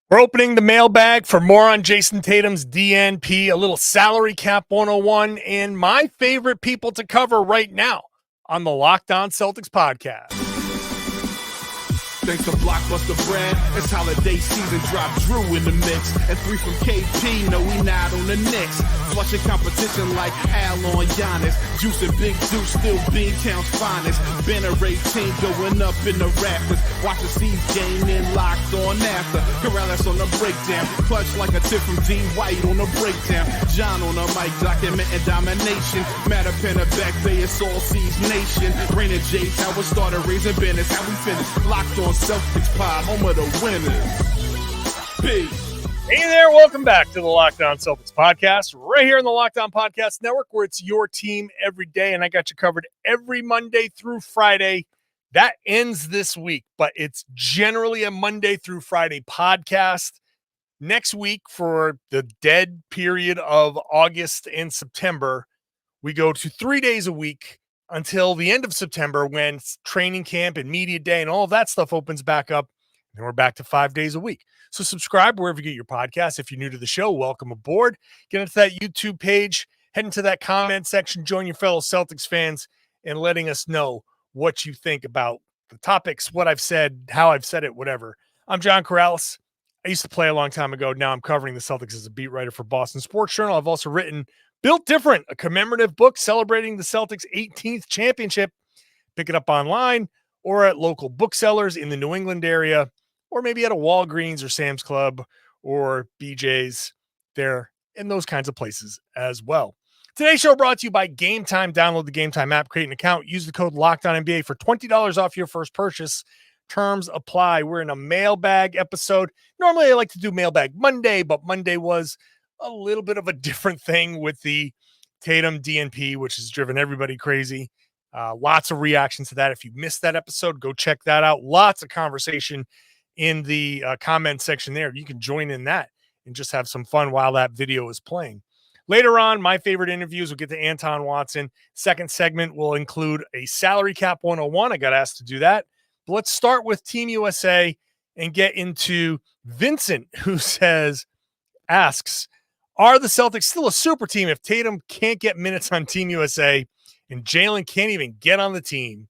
We're opening the mailbag for more on Jayson Tatum's DNP, a little salary cap 101, and my favorite people to cover right now on the Locked On Celtics podcast. Thanks to Blockbuster Brand, it's holiday season. Drop Drew in the mix, and 3 from KP. No, we not on the Knicks. Flushing competition like Al on Giannis. Juice and Big Juice, still Beantown's finest. Banner 18 going up in the rafters. Watch the C's game in Locked On after. Karalis on the breakdown. Clutch like a tip from D. White on the breakdown. John on the mic documenting domination. Matter pen a back bay, it's all C's nation. Rain and J's, how we started raising business. How we finished. Locked On Celtics pod, home of the winners. Peace. Hey there, welcome back to the Locked On Celtics podcast, right here in the Locked On Podcast Network, where it's your team every day, and I got you covered every Monday through Friday. That ends this week, but it's generally a Monday through Friday podcast. Next week, for the dead period of August and September, we go to 3 days a week until the end of September, when training camp and media day and all of that stuff opens back up, and we're back to 5 days a week. So subscribe wherever you get your podcast. If you're new to the show, welcome aboard. Get into that YouTube page, head into that comment section, join your fellow Celtics fans and letting us know what you think about the topics, what I've said, how I've said it, whatever. I'm John Karalis. I used to play a long time ago. Now I'm covering the Celtics as a beat writer for Boston Sports Journal. I've also written Built Different, a commemorative book celebrating the Celtics' 18th championship. Pick it up online or at local booksellers in the New England area, or maybe at a Walgreens or Sam's Club or BJ's there in those kinds of places as well. Today's show brought to you by Gametime. Download the Gametime app, create an account, use the code LOCKEDONNBA for $20 off your first purchase. Terms apply. We're in a mailbag episode. Normally I like to do mailbag Monday, but Monday was a little bit of a different thing with the Tatum DNP, which has driven everybody crazy. Lots of reactions to that. If you missed that episode, go check that out. Lots of conversation in the comment section there. You can join in that and just have some fun while that video is playing. Later on, my favorite interviews, we'll get to Anton Watson. Second segment will include a salary cap 101. I got asked to do that. But let's start with Team USA and get into Vincent, who asks, are the Celtics still a super team if Tatum can't get minutes on Team USA and Jaylen can't even get on the team?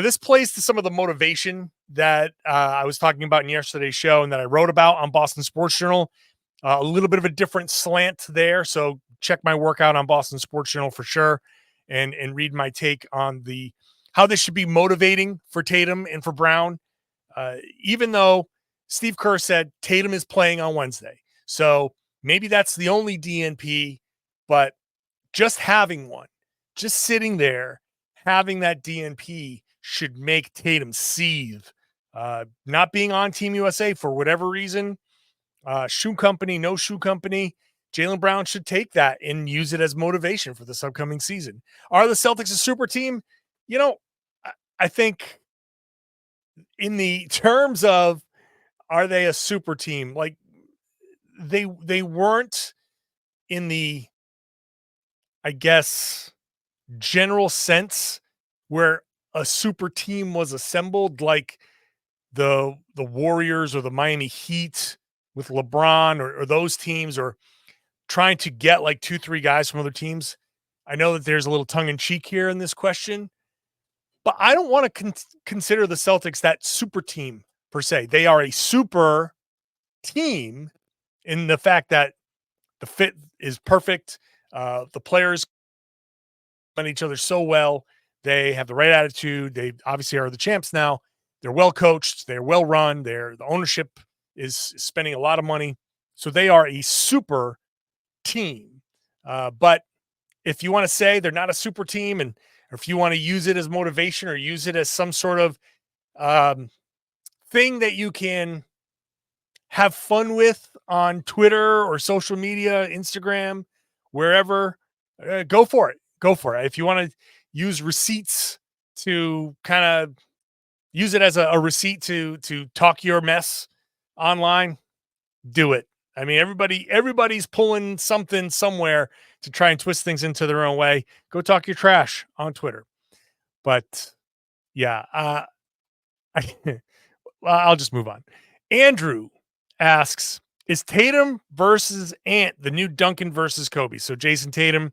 This plays to some of the motivation that I was talking about in yesterday's show and that I wrote about on Boston Sports Journal. A little bit of a different slant there, so check my work out on Boston Sports Journal for sure and read my take on how this should be motivating for Tatum and for Brown, even though Steve Kerr said Tatum is playing on Wednesday. So maybe that's the only DNP, but just having one, just sitting there, having that DNP should make Tatum seethe. Not being on Team USA for whatever reason, shoe company, no shoe company, Jaylen Brown should take that and use it as motivation for this upcoming season. Are the Celtics a super team? You know, I think in the terms of, are they a super team? Like, they weren't in the, I guess, general sense where a super team was assembled, like the Warriors or the Miami Heat with LeBron or those teams, or trying to get like 2-3 guys from other teams. I know that there's a little tongue in cheek here in this question, but I don't want to consider the Celtics that super team per se. They are a super team in the fact that the fit is perfect. The players on each other so well. They have the right attitude. They obviously are the champs now. They're well coached. They're well run. The ownership is spending a lot of money. So they are a super team. But if you want to say they're not a super team, and or if you want to use it as motivation or use it as some sort of thing that you can have fun with on Twitter or social media, Instagram, wherever, go for it. Go for it. If you want to use receipts to kind of use it as a receipt to talk your mess online, do it. I mean, everybody's pulling something somewhere to try and twist things into their own way. Go talk your trash on Twitter. But yeah, I'll just move on. Andrew asks, is Tatum versus Ant the new Duncan versus Kobe? So Jayson Tatum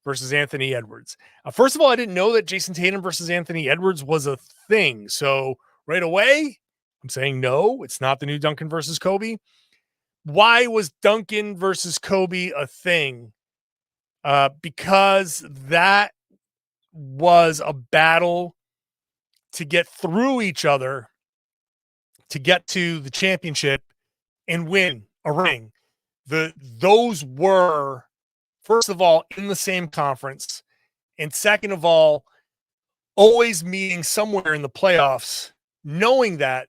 versus Anthony Edwards. First of all, I didn't know that Jayson Tatum versus Anthony Edwards was a thing. So right away, I'm saying no, it's not the new Duncan versus Kobe. Why was Duncan versus Kobe a thing? Because that was a battle to get through each other to get to the championship and win a ring. Those were, first of all, in the same conference, and second of all, always meeting somewhere in the playoffs, knowing that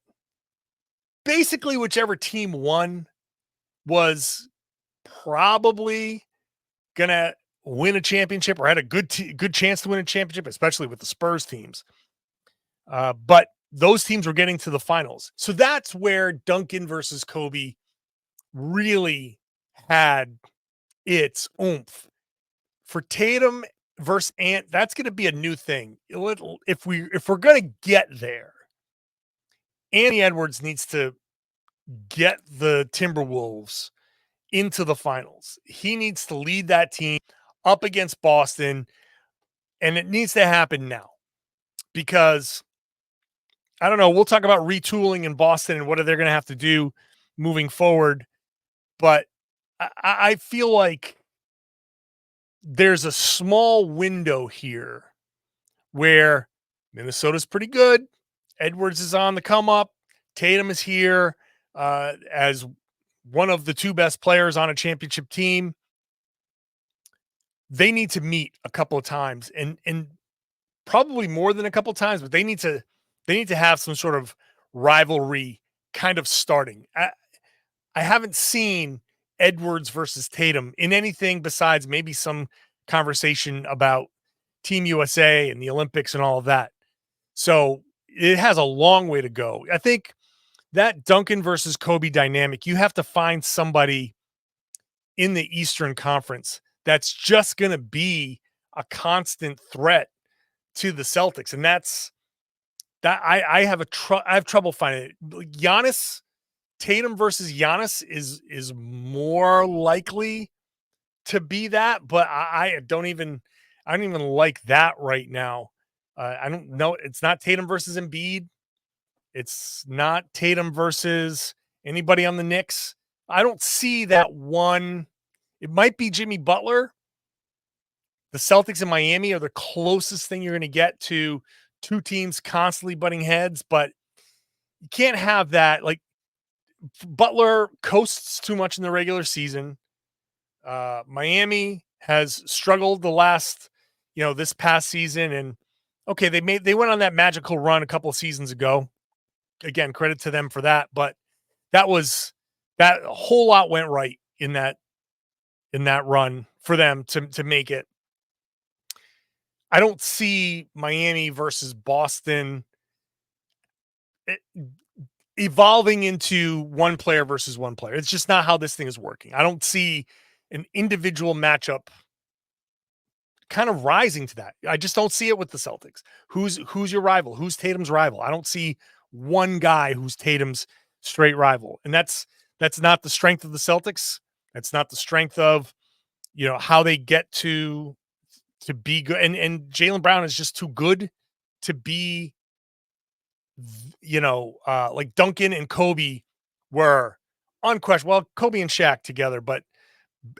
basically whichever team won was probably gonna win a championship or had a good chance to win a championship, especially with the Spurs teams. But those teams were getting to the finals. So that's where Duncan versus Kobe really had its oomph. For Tatum versus Ant, that's going to be a new thing. If we're going to get there, Anthony Edwards needs to get the Timberwolves into the finals. He needs to lead that team up against Boston, and it needs to happen now because I don't know. We'll talk about retooling in Boston and what they're going to have to do moving forward. But I feel like there's a small window here where Minnesota's pretty good. Edwards is on the come up. Tatum is here as one of the two best players on a championship team. They need to meet a couple of times and probably more than a couple of times, but they need to have some sort of rivalry kind of starting. I haven't seen Edwards versus Tatum in anything besides maybe some conversation about Team USA and the Olympics and all of that. So it has a long way to go. I think that Duncan versus Kobe dynamic, you have to find somebody in the Eastern Conference that's just going to be a constant threat to the Celtics. And that's that I have trouble finding it. Giannis, Tatum versus Giannis is more likely to be that, but I don't even like that right now. I don't know. It's not Tatum versus Embiid. It's not Tatum versus anybody on the Knicks. I don't see that one. It might be Jimmy Butler. The Celtics in Miami are the closest thing you're going to get to two teams constantly butting heads, but you can't have that. Like Butler coasts too much in the regular season. Miami has struggled the last, this past season. And okay, they went on that magical run a couple of seasons ago. Again, credit to them for that. But that whole lot went right in that run for them to make it. I don't see Miami versus Boston evolving into one player versus one player. It's just not how this thing is working. I don't see an individual matchup kind of rising to that. I just don't see it with the Celtics. Who's your rival? Who's Tatum's rival? I don't see one guy who's Tatum's straight rival. And that's not the strength of the Celtics. That's not the strength of, how they get to be good. And Jaylen Brown is just too good to be, like Duncan and Kobe were unquestionable. Well, Kobe and Shaq together, but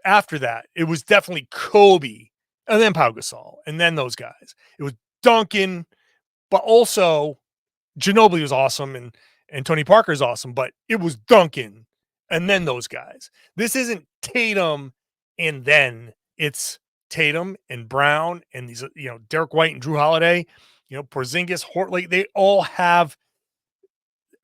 after that, it was definitely Kobe and then Pau Gasol and then those guys. It was Duncan, but also Ginobili was awesome and Tony Parker is awesome, but it was Duncan and then those guys. This isn't Tatum and then it's Tatum and Brown and these, Derek White and Drew Holiday, Porzingis, Hortley, they all have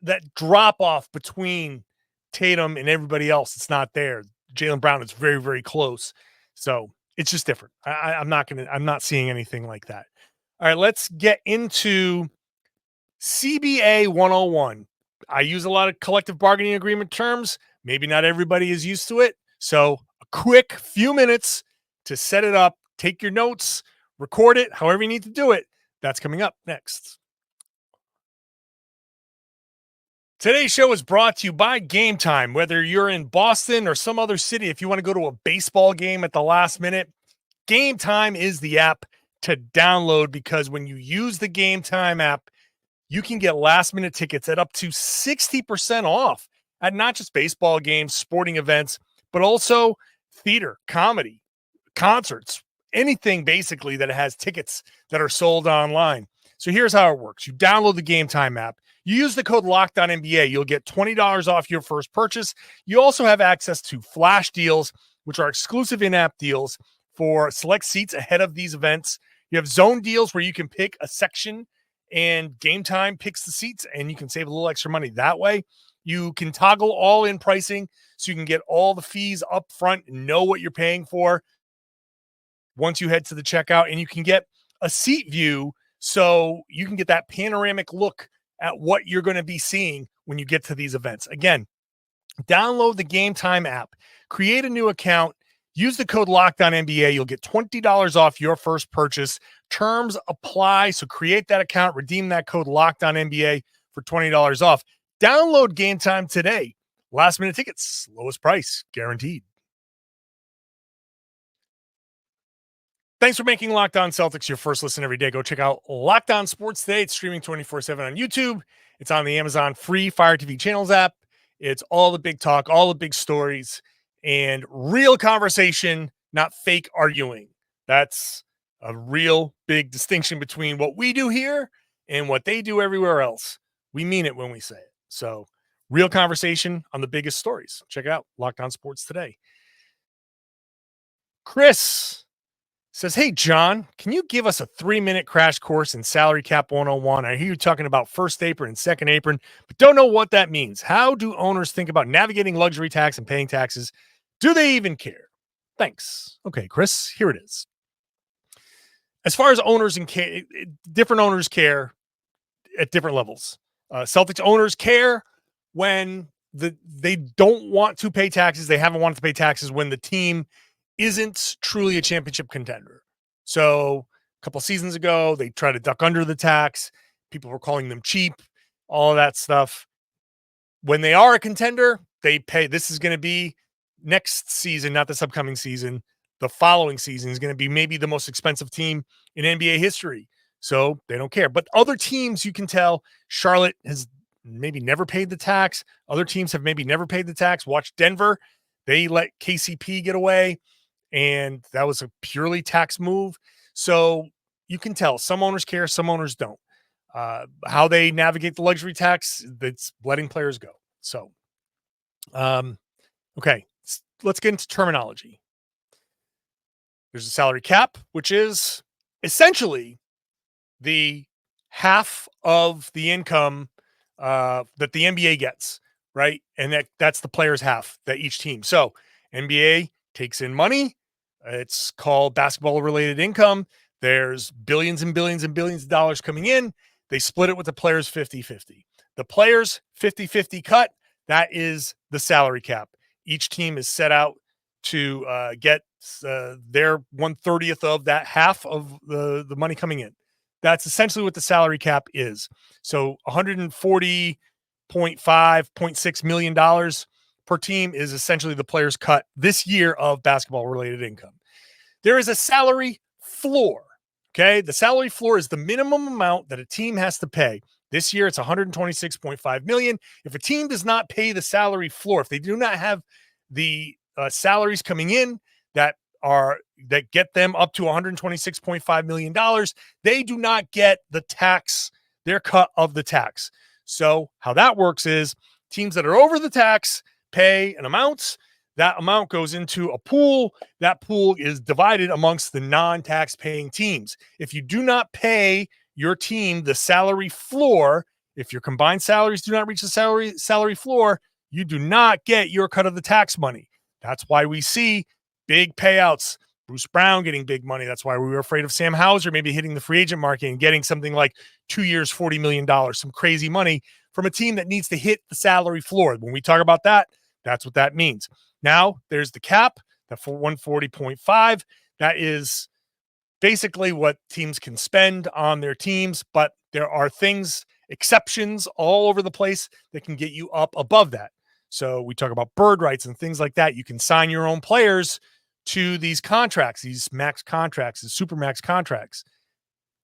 that drop off between Tatum and everybody else. It's not there. Jaylen Brown is very, very close. So it's just different. I'm not seeing anything like that. All right, let's get into CBA 101. I use a lot of collective bargaining agreement terms. Maybe not everybody is used to it. So a quick few minutes to set it up, take your notes, record it, however you need to do it. That's coming up next. Today's show is brought to you by Gametime. Whether you're in Boston or some other city, if you want to go to a baseball game at the last minute, Gametime is the app to download, because when you use the Gametime app, you can get last-minute tickets at up to 60% off at not just baseball games, sporting events, but also theater, comedy, concerts, anything basically that has tickets that are sold online. So here's how it works. You download the Gametime app. You use the code LOCKEDONNBA. You'll get $20 off your first purchase. You also have access to flash deals, which are exclusive in-app deals for select seats ahead of these events. You have zone deals where you can pick a section and Gametime picks the seats, and you can save a little extra money that way. You can toggle all-in pricing so you can get all the fees up front and know what you're paying for once you head to the checkout. And you can get a seat view so you can get that panoramic look at what you're going to be seeing when you get to these events. Again, download the Gametime app, create a new account, use the code LOCKEDONNBA. You'll get $20 off your first purchase. Terms apply. So create that account, redeem that code LOCKEDONNBA for $20 off. Download Gametime today. Last minute tickets, lowest price guaranteed. Thanks for making Locked On Celtics your first listen every day. Go check out Locked On Sports Today. It's streaming 24/7 on YouTube. It's on the Amazon free Fire TV channels app. It's all the big talk, all the big stories, and real conversation, not fake arguing. That's a real big distinction between what we do here and what they do everywhere else. We mean it when we say it. So real conversation on the biggest stories. Check it out, Locked On Sports Today. Chris says, hey, John, can you give us a 3-minute crash course in salary cap 101? I hear you talking about first apron and second apron, but don't know what that means. How do owners think about navigating luxury tax and paying taxes? Do they even care? Thanks. Okay, Chris, here it is. As far as owners and different owners care at different levels. Celtics owners care when they don't want to pay taxes. They haven't wanted to pay taxes when the team isn't truly a championship contender. So a couple seasons ago, they tried to duck under the tax. People were calling them cheap, all of that stuff. When they are a contender, they pay. This is going to be next season, not this upcoming season. The following season is going to be maybe the most expensive team in NBA history. So they don't care. But other teams, you can tell, Charlotte has maybe never paid the tax. Other teams have maybe never paid the tax. Watch Denver. They let KCP get away, and that was a purely tax move. So you can tell some owners care, some owners don't. How they navigate the luxury tax, that's letting players go. So, okay, let's get into terminology. There's a salary cap, which is essentially the half of the income that the NBA gets, right? And that's the player's half, that each team. So NBA takes in money. It's called basketball-related income. There's billions and billions and billions of dollars coming in. They split it with the players 50-50. The players 50-50 cut, that is the salary cap. Each team is set out to get their 1/30th of that half of the money coming in. That's essentially what the salary cap is. So $140.6 million per team is essentially the player's cut this year of basketball-related income. There is a salary floor, okay? The salary floor is the minimum amount that a team has to pay. This year, it's $126.5 million. If a team does not pay the salary floor, if they do not have the salaries coming in that get them up to $126.5 million, they do not get the tax, their cut of the tax. So how that works is teams that are over the tax pay an amount. That amount goes into a pool. That pool is divided amongst the non-tax paying teams. If you do not pay your team the salary floor, if your combined salaries do not reach the salary floor, you do not get your cut of the tax money. That's why we see big payouts. Bruce Brown getting big money. That's why we were afraid of Sam Hauser maybe hitting the free agent market and getting something like 2 years, $40 million, some crazy money from a team that needs to hit the salary floor. When we talk about that, that's what that means. Now there's the cap, the 140.5. That is basically what teams can spend on their teams, but there are things exceptions all over the place that can get you up above that. So we talk about bird rights and things like that. You can sign your own players to these contracts, these max contracts, the super max contracts,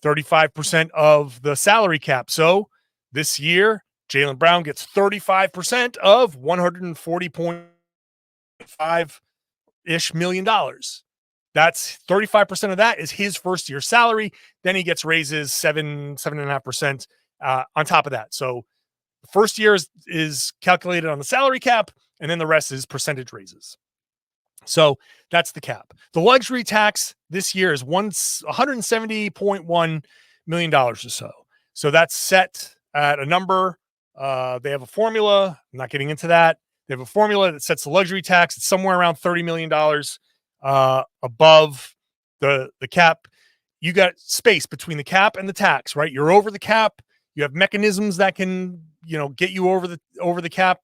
35% of the salary cap. So this year, Jaylen Brown gets 35% of $140.5-ish million. That's 35% of that is his first year salary. Then he gets raises 7.5% on top of that. So the first year is calculated on the salary cap, and then the rest is percentage raises. So that's the cap. The luxury tax this year is $170.1 million or so. So that's set at a number. They have a formula. I'm not getting into that. They have a formula that sets the luxury tax. It's somewhere around $30 million above the cap. You got space between the cap and the tax, right? You're over the cap. You have mechanisms that can, get you over the cap.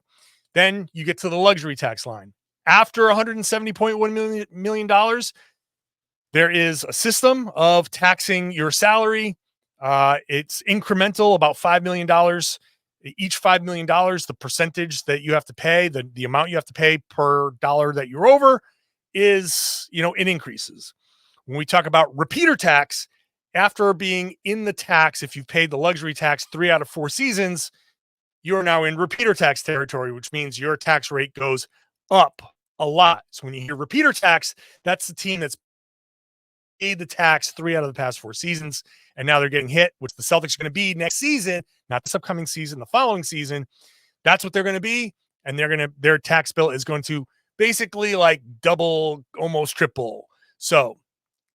Then you get to the luxury tax line. After $170.1 million, there is a system of taxing your salary. It's incremental, about $5 million. Each $5 million, the percentage that you have to pay, the amount you have to pay per dollar that you're over is, it increases. When we talk about repeater tax, after being in the tax, if you've paid the luxury tax 3 out of 4 seasons, you're now in repeater tax territory, which means your tax rate goes up a lot. So when you hear repeater tax, that's the team that's paid the tax 3 out of the past 4 seasons, and now they're getting hit, which the Celtics are going to be next season, not this upcoming season, the following season. That's what they're going to be, and their tax bill is going to basically like double, almost triple. So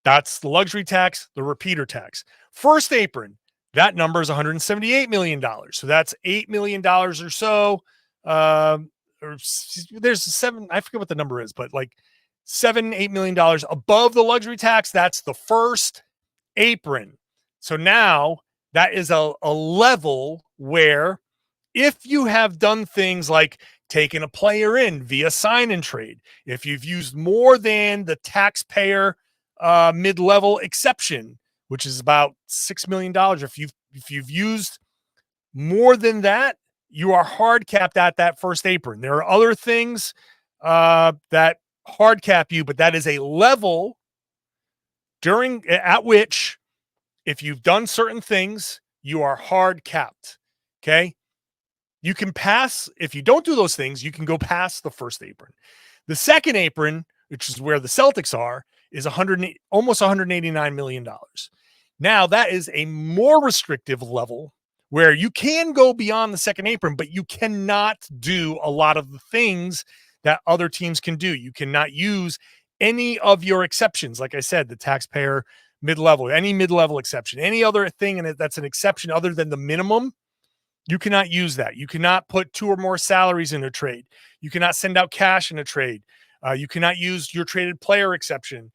that's the luxury tax, the repeater tax. First apron, that number is $178 million. So that's $8 million or so. Or there's I forget what the number is, but like $7-8 million above the luxury tax. That's the first apron. So now that is a level where if you have done things like taken a player in via sign and trade, if you've used more than the taxpayer mid-level exception, which is about $6 million, if you've used more than that, you are hard capped at that first apron. There are other things that hard cap you, but that is a level at which, if you've done certain things, you are hard capped. Okay. You can pass, if you don't do those things, you can go past the first apron. The second apron, which is where the Celtics are, is almost $189 million. Now that is a more restrictive level where you can go beyond the second apron, but you cannot do a lot of the things that other teams can do. You cannot use any of your exceptions. Like I said, the taxpayer mid-level, any mid-level exception, any other thing that's an exception other than the minimum, you cannot use that. You cannot put 2 or more salaries in a trade. You cannot send out cash in a trade. You cannot use your traded player exception.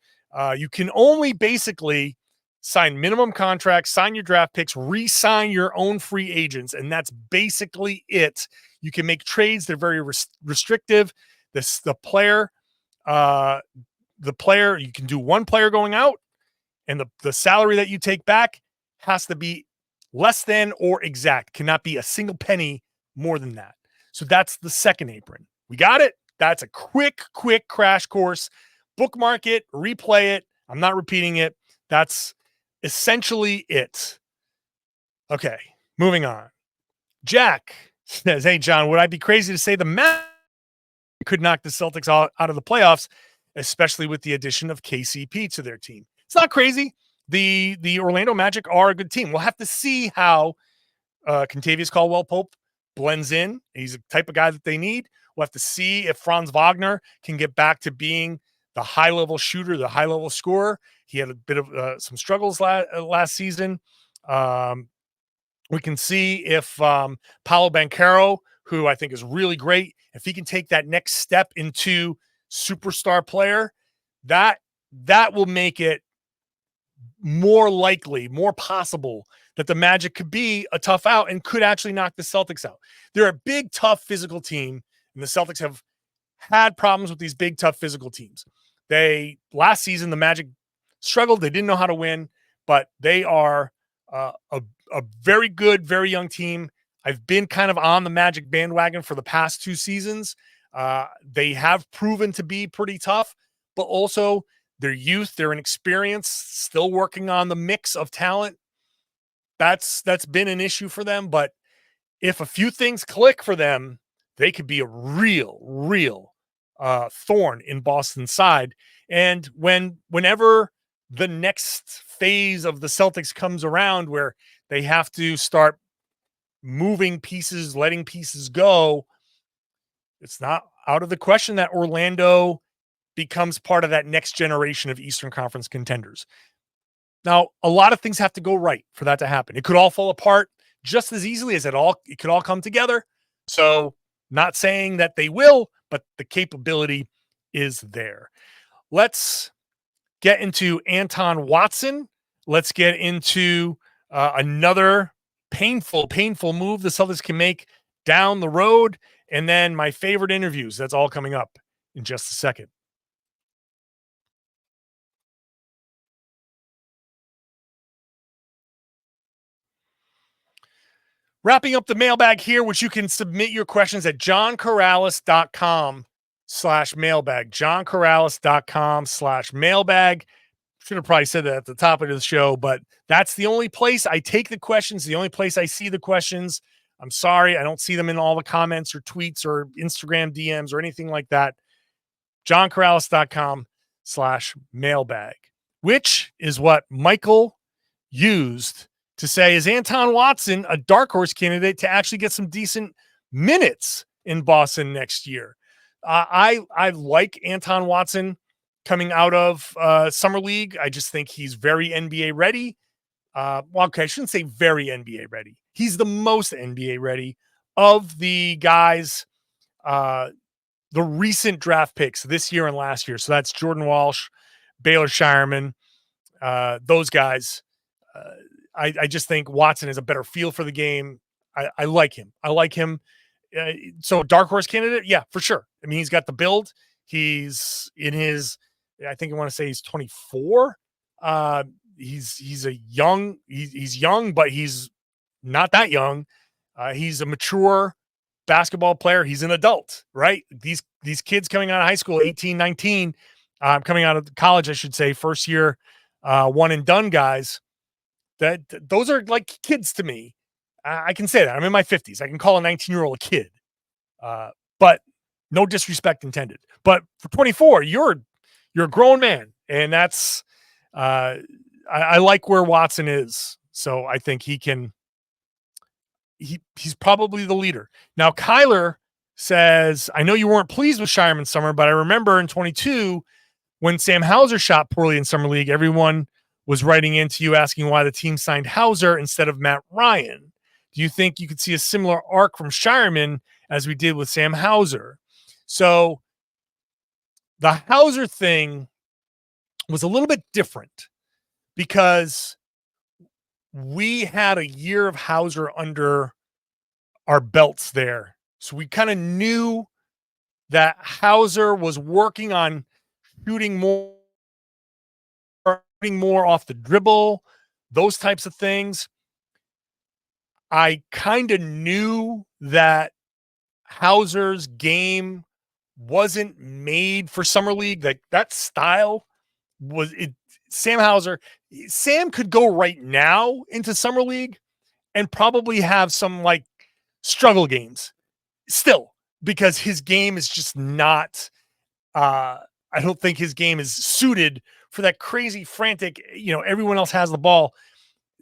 You can only basically sign minimum contracts, sign your draft picks, re-sign your own free agents, and that's basically it. You can make trades. They're very restrictive. The player, you can do one player going out, and the salary that you take back has to be less than or exact. Cannot be a single penny more than that. So that's the second apron. We got it? That's a quick crash course. Bookmark it, replay it. I'm not repeating it. That's essentially it. Okay, moving on. Jack says, hey, John, would I be crazy to say the Magic could knock the Celtics out of the playoffs, especially with the addition of KCP to their team? It's not crazy. The Orlando Magic are a good team. We'll have to see how Kentavious Caldwell-Pope blends in. He's the type of guy that they need. We'll have to see if Franz Wagner can get back to being the high-level shooter, the high-level scorer. He had a bit of some struggles last season. We can see if Paolo Banchero, who I think is really great, if he can take that next step into superstar player, that will make it more likely, more possible that the Magic could be a tough out and could actually knock the Celtics out. They're a big, tough physical team, and the Celtics have had problems with these big, tough physical teams. Last season, the Magic struggled. They didn't know how to win, but they are a very good, very young team. I've been kind of on the Magic bandwagon for the past 2 seasons. They have proven to be pretty tough, but also their youth, their inexperience, still working on the mix of talent. That's been an issue for them. But if a few things click for them, they could be a real thorn in Boston's side. And whenever the next phase of the Celtics comes around where they have to start moving pieces, letting pieces go, it's not out of the question that Orlando becomes part of that next generation of Eastern Conference contenders. Now, a lot of things have to go right for that to happen. It could all fall apart just as easily as it could all come together. So, not saying that they will, but the capability is there. Let's get into Anton Watson. Let's get into another painful move the Celtics can make down the road. And then my favorite interviews. That's all coming up in just a second. Wrapping up the mailbag here, which you can submit your questions at johnkaralis.com/mailbag. johnkaralis.com/mailbag. Should have probably said that at the top of the show, but that's the only place I take the questions, the only place I see the questions. I'm sorry, I don't see them in all the comments or tweets or Instagram DMs or anything like that. johnkaralis.com/mailbag, which is what Michael used to say, is Anton Watson a dark horse candidate to actually get some decent minutes in Boston next year? I like Anton Watson coming out of Summer League. I just think he's very NBA ready. Okay, I shouldn't say very NBA ready. He's the most NBA ready of the guys, the recent draft picks this year and last year. So that's Jordan Walsh, Baylor Scheierman, those guys. I just think Watson is a better feel for the game. I like him. So dark horse candidate, yeah, for sure. I mean, he's got the build. He's in his, I think I want to say he's 24. He's young, but he's not that young. He's a mature basketball player. He's an adult, right? These kids coming out of high school, 18, 19, coming out of college, I should say, first year, one and done guys. Those are like kids to me. I can say that. I'm in my 50s. I can call a 19-year-old a kid, but no disrespect intended. But for 24, you're a grown man, and that's I like where Watson is. So I think he's probably the leader. Now, Kyler says, I know you weren't pleased with Scheierman summer, but I remember in 22 when Sam Hauser shot poorly in Summer League, everyone was writing into you asking why the team signed Hauser instead of Matt Ryan. Do you think you could see a similar arc from Scheierman as we did with Sam Hauser? So the Hauser thing was a little bit different because we had a year of Hauser under our belts there. So we kind of knew that Hauser was working on shooting more off the dribble, those types of things. I kind of knew that Hauser's game wasn't made for Summer League. Like that style was it. Sam could go right now into Summer League and probably have some like struggle games still, because his game is just not, I don't think his game is suited for that crazy frantic, everyone else has the ball.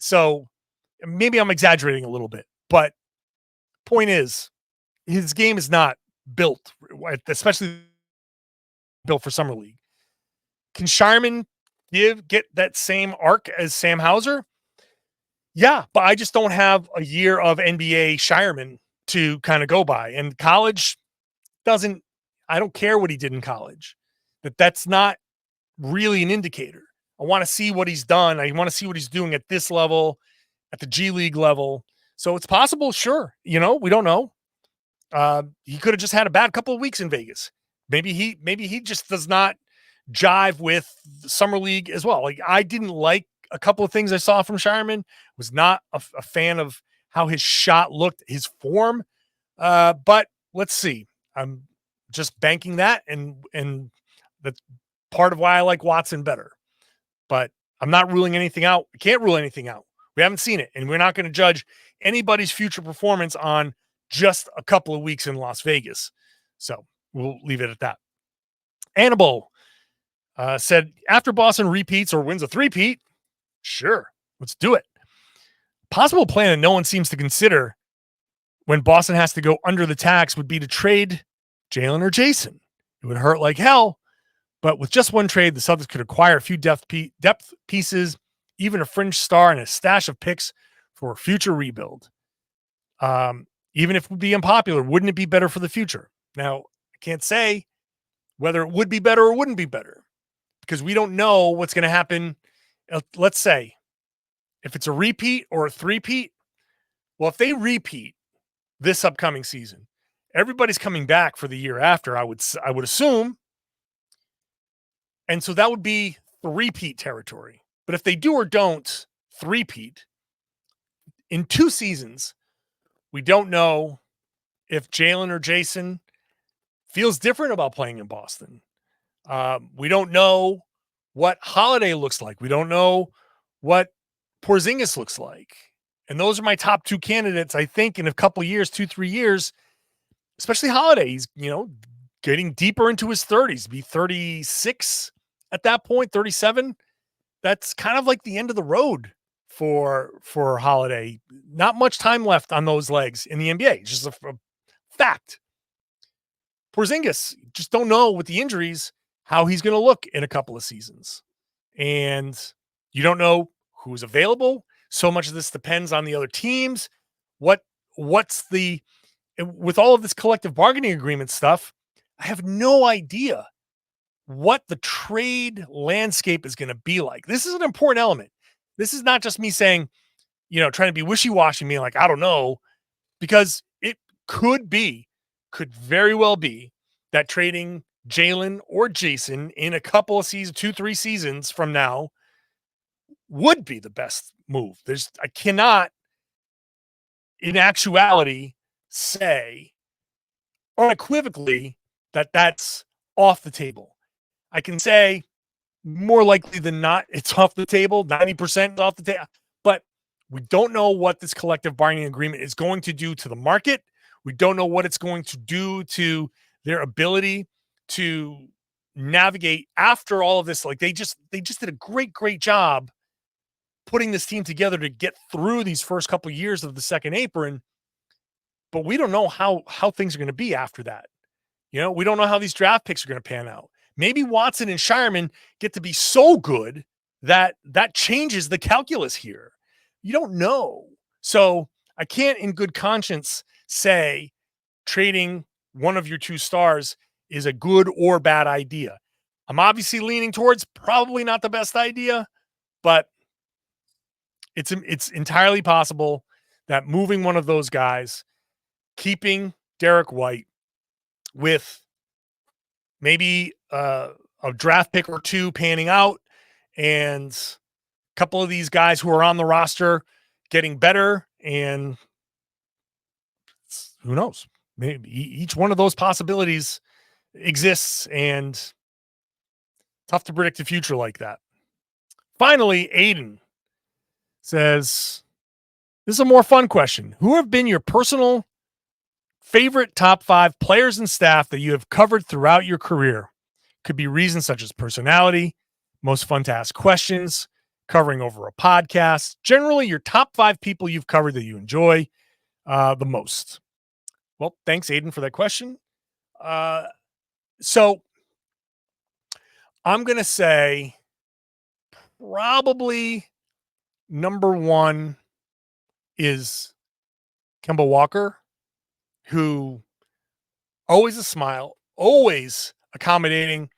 So maybe I'm exaggerating a little bit, but point is his game is not built, especially built for Summer League. Can Scheierman get that same arc as Sam Hauser? Yeah, but I just don't have a year of NBA Scheierman to kind of go by. And college I don't care what he did in college. That's not really an indicator. I want to see what he's done. I want to see what he's doing at this level, at the G League level. So it's possible, sure. We don't know. He could have just had a bad couple of weeks in Vegas. Maybe he just does not jive with the Summer League as well. Like I didn't like a couple of things I saw from Scheierman. Was not a fan of how his shot looked, his form. But let's see. I'm just banking that, and that's part of why I like Watson better. But I'm not ruling anything out. I can't rule anything out. We haven't seen it, and we're not going to judge anybody's future performance on just a couple of weeks in Las Vegas. So we'll leave it at that. Annabelle said, after Boston repeats or wins a three-peat, sure, let's do it. Possible plan that no one seems to consider when Boston has to go under the tax would be to trade Jaylen or Jayson. It would hurt like hell, but with just one trade, the Celtics could acquire a few depth pieces, even a fringe star and a stash of picks for a future rebuild. Even if it would be unpopular, wouldn't it be better for the future? Now, I can't say whether it would be better or wouldn't be better because we don't know what's going to happen. Let's say if it's a repeat or a three-peat, well, if they repeat this upcoming season, everybody's coming back for the year after, I would assume. And so that would be three-peat territory. But if they do or don't three-peat, in 2 seasons, we don't know if Jaylen or Jayson feels different about playing in Boston. We don't know what Holiday looks like. We don't know what Porzingis looks like. And those are my top 2 candidates, I think, in a couple years, 2-3 years, especially Holiday. He's, getting deeper into his 30s, be 36 at that point, 37. That's kind of like the end of the road for Holiday. Not much time left on those legs in the NBA. It's just a fact. Porzingis, just don't know with the injuries how he's going to look in a couple of seasons. And you don't know who's available. So much of this depends on the other teams. What's with all of this collective bargaining agreement stuff, I have no idea what the trade landscape is going to be like. This is an important element. This is not just me saying, trying to be wishy-washy, me like, I don't know, because it could very well be that trading Jaylen or Jayson in a couple of seasons, 2-3 seasons from now would be the best move. I cannot, in actuality, say unequivocally that that's off the table. I can say more likely than not, it's off the table, 90% off the table, but we don't know what this collective bargaining agreement is going to do to the market. We don't know what it's going to do to their ability to navigate after all of this. Like they just did a great job putting this team together to get through these first couple of years of the second apron, but we don't know how things are going to be after that. We don't know how these draft picks are going to pan out. Maybe Watson and Scheierman get to be so good that changes the calculus here. You don't know. So I can't in good conscience say trading one of your 2 stars is a good or bad idea. I'm obviously leaning towards probably not the best idea, but it's entirely possible that moving one of those guys, keeping Derek White with maybe a draft pick or 2 panning out and a couple of these guys who are on the roster getting better, and who knows, maybe each one of those possibilities exists, and tough to predict the future like that. Finally, Aiden says, this is a more fun question. Who have been your personal favorite top 5 players and staff that you have covered throughout your career? Could be reasons such as personality, most fun to ask questions, covering over a podcast, generally your top 5 people you've covered that you enjoy the most. Well, thanks, Aiden, for that question. So I'm going to say probably number 1 is Kemba Walker, who always a smile, always accommodating.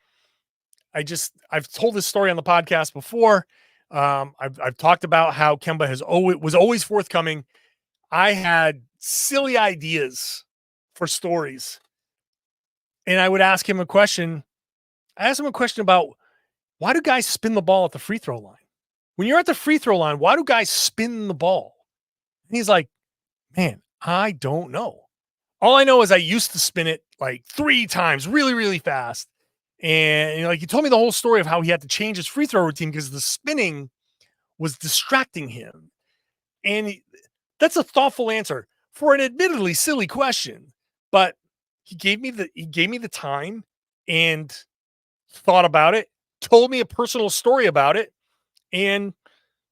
I've told this story on the podcast before. I've talked about how Kemba was always forthcoming. I had silly ideas for stories, and I would ask him a question. I asked him a question about, why do guys spin the ball at the free throw line? when you're at the free throw line, why do guys spin the ball? And he's like, man, I don't know. All I know is I used to spin it like 3 times really, really fast. And like he told me the whole story of how he had to change his free throw routine because the spinning was distracting him. And that's a thoughtful answer for an admittedly silly question, but he gave me the time and thought about it, told me a personal story about it, and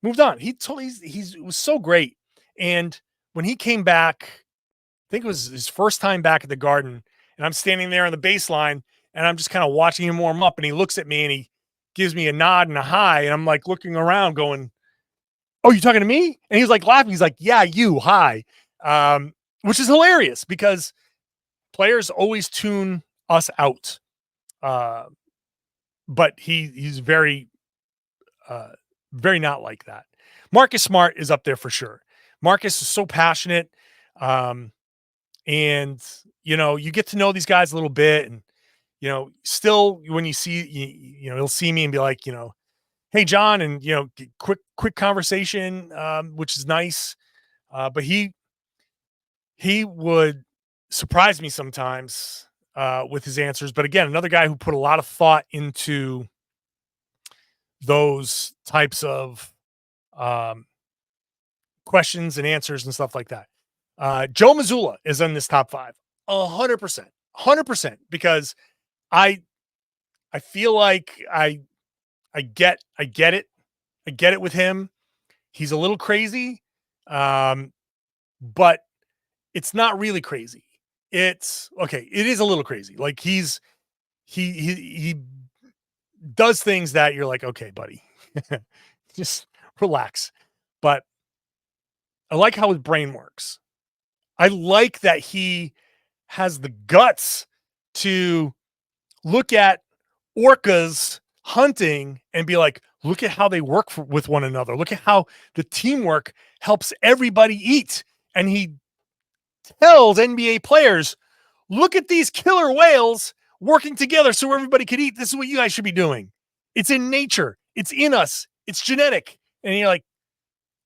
moved on. He told me it was so great. And when he came back, I think it was his first time back at the Garden, and I'm standing there on the baseline, and I'm just kind of watching him warm up, and he looks at me and he gives me a nod and a hi, and I'm like looking around going, oh, you talking to me? And he's like laughing. He's like, yeah, you, hi. Which is hilarious because players always tune us out. But he's very, very not like that. Marcus Smart is up there for sure. Marcus is so passionate. And, you get to know these guys a little bit. And, still when you see, he'll see me and be like, hey, John, and, quick conversation, which is nice. But he would surprise me sometimes with his answers. But again, another guy who put a lot of thought into those types of questions and answers and stuff like that. Joe Mazzulla is in this top 5, 100%, because I feel like I get it. I get it with him. He's a little crazy, but it's not really crazy. It's okay. It is a little crazy. Like he does things that you're like, okay, buddy, just relax. But I like how his brain works. I like that he has the guts to look at orcas hunting and be like, look at how they work with one another. Look at how the teamwork helps everybody eat. And he tells NBA players, look at these killer whales working together so everybody could eat. This is what you guys should be doing. It's in nature. It's in us. It's genetic. And you're like,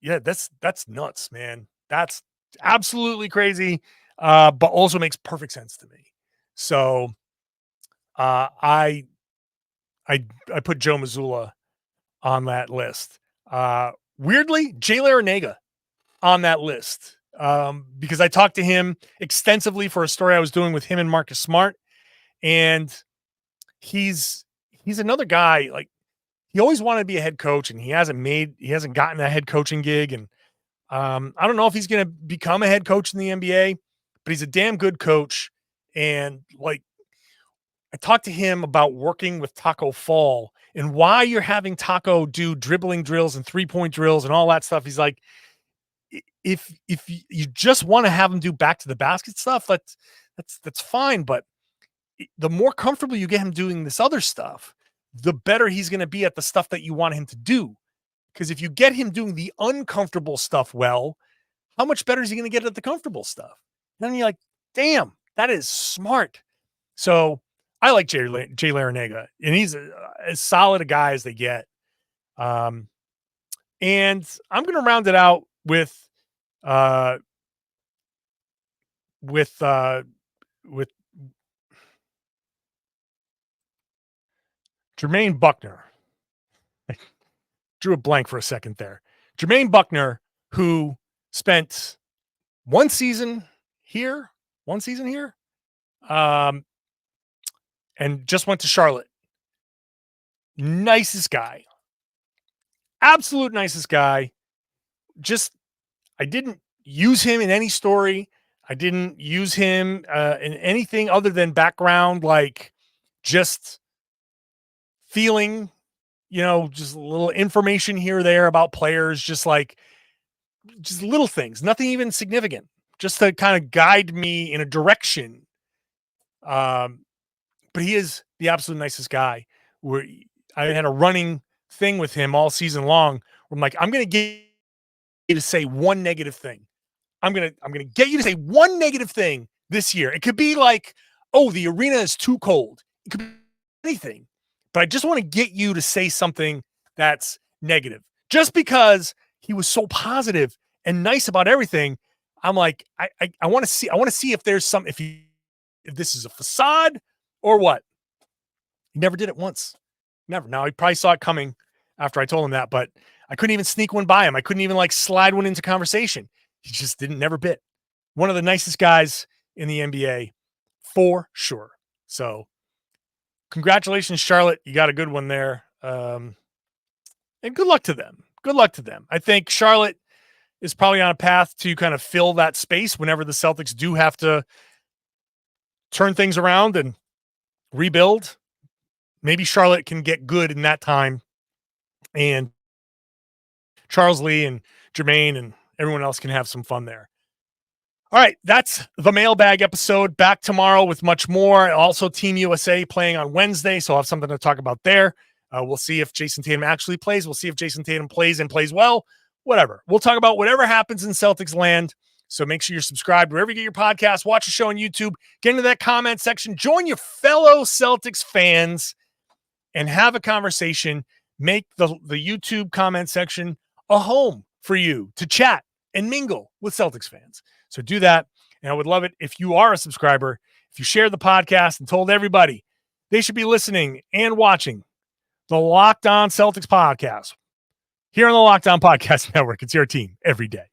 yeah, that's nuts, man. That's absolutely crazy, but also makes perfect sense to me. So I put Joe Mazzulla on that list. Weirdly, Jay Larranaga on that list because I talked to him extensively for a story I was doing with him and Marcus Smart, and he's another guy. Like, he always wanted to be a head coach, and he hasn't gotten a head coaching gig, and I don't know if he's going to become a head coach in the NBA, but he's a damn good coach. And like, I talked to him about working with Taco Fall and why you're having Taco do dribbling drills and 3-point drills and all that stuff. He's like, if you just want to have him do back to the basket stuff, that's fine. But the more comfortable you get him doing this other stuff, the better he's going to be at the stuff that you want him to do. Because if you get him doing the uncomfortable stuff well, how much better is he going to get at the comfortable stuff? And then you're like, damn, that is smart. So I like Jay Larranaga, and he's as solid a guy as they get. And I'm going to round it out with Jermaine Buckner. I drew a blank for a second there. Jermaine Buckner, who spent one season here, and just went to Charlotte. Nicest guy. Absolute nicest guy. Just, I didn't use him in any story. I didn't use him in anything other than background, like just feeling, just a little information here or there about players, just little things, nothing even significant, just to kind of guide me in a direction. But he is the absolute nicest guy. Where I had a running thing with him all season long where I'm like, I'm going to get you to say one negative thing. I'm going to get you to say one negative thing this year. It could be like, oh, the arena is too cold. It could be anything. But I just want to get you to say something that's negative. just because he was so positive and nice about everything. I'm like, I want to see if there's if this is a facade or what. He never did it once. Never. Now he probably saw it coming after I told him that, but I couldn't even sneak one by him. I couldn't even like slide one into conversation. He just never bit. One of the nicest guys in the NBA for sure. So congratulations, Charlotte. You got a good one there. And good luck to them. Good luck to them. I think Charlotte is probably on a path to kind of fill that space whenever the Celtics do have to turn things around and rebuild. Maybe Charlotte can get good in that time, and Charles Lee and Jermaine and everyone else can have some fun there. All right, that's the Mailbag episode. Back tomorrow with much more. Also, Team USA playing on Wednesday, so I'll have something to talk about there. We'll see if Jayson Tatum actually plays. We'll see if Jayson Tatum plays and plays well. Whatever. We'll talk about whatever happens in Celtics land. So make sure you're subscribed wherever you get your podcast. Watch the show on YouTube. Get into that comment section. Join your fellow Celtics fans and have a conversation. Make the YouTube comment section a home for you to chat and mingle with Celtics fans. So do that. And I would love it if you are a subscriber, if you share the podcast and told everybody they should be listening and watching the Locked On Celtics podcast here on the Locked On Podcast Network. It's your team every day.